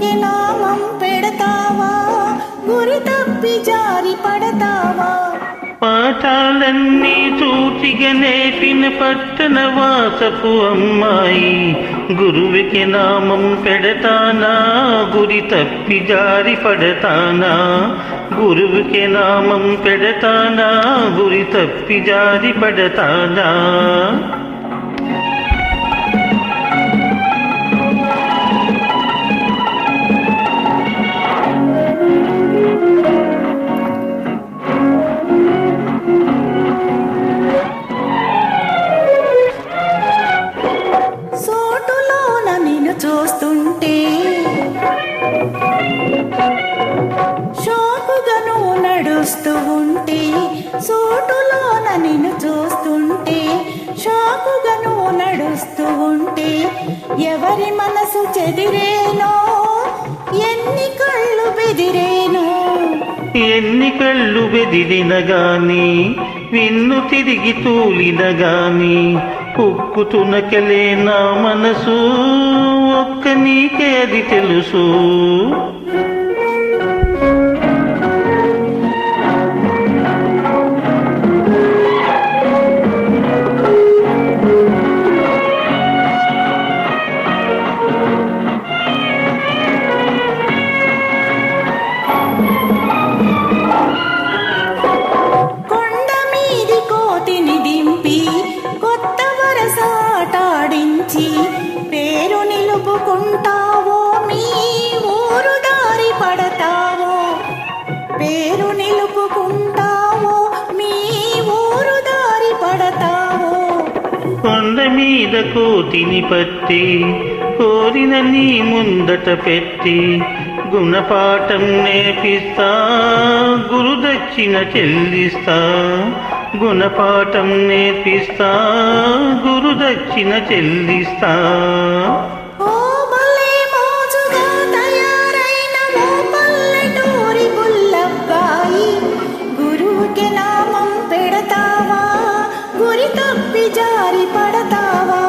గురువుకి నామం పెడతావా, గురి తప్పి జారి పడతావా? పాఠాలన్నీ చూచిగా నేర్పిన పట్టణ వాసపు అమ్మాయి, గురువుకి నామం పెడతానా, గురి తప్పి జారి పడతానా? గురువుకి నామం పెడతానా, గురి తప్పి జారి పడతానా? సోటులోన నిన్ను చూస్తుంటే షోకుగాను నడుస్తూ ఉంటే, సోటులోన నిన్ను చూస్తుంటే షోకుగాను నడుస్తూ ఉంటే, ఎవరి మనసు చెదిరేనో, ఎన్ని కళ్ళు బెదిరేనో? ఎన్ని కళ్ళు బెదిరిన గాని, విన్ను తిరిగి తూలిన గాని, ఉక్కుతునకలే నా మనసు, ఒక్క నీకే అది తెలుసు. కొండ మీది కోతిని దింపి కొత్త వరసాటాడించి, పేరు నిలుపుకుంటావో, మీ ఊరు దారి పడతావో? పేరు నిలుపుకుంటావో, మీ ఊరు దారి పడతావో? కొండ మీద కోతిని పట్టి, కోరిన నీ ముందట పెట్టి, గుణపాఠం నేర్పిస్తా, గురుదక్షిణ చెల్లిస్తా. గుణపాఠం నేర్పిస్తా, గురుదక్షిణ చెల్లిస్తా. ఓ భలే మోజుగా తయారైన ఓ పల్లెటూరి బుల్లబ్బాయి, గురువుకి నామం పెడతావా, గురి తప్పి జారి పడతావా?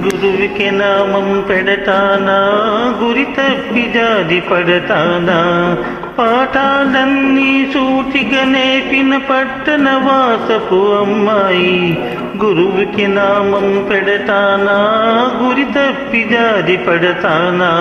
గురువుకి నామం పెడతానా, గురి తప్పి జారి పడతానా? పాఠాలన్నీ సూటిగా నేర్పిన పట్టణ వాసపు అమ్మాయి, గురువుకి నామం పెడతానా, గురి తప్పి జారి పడతానా?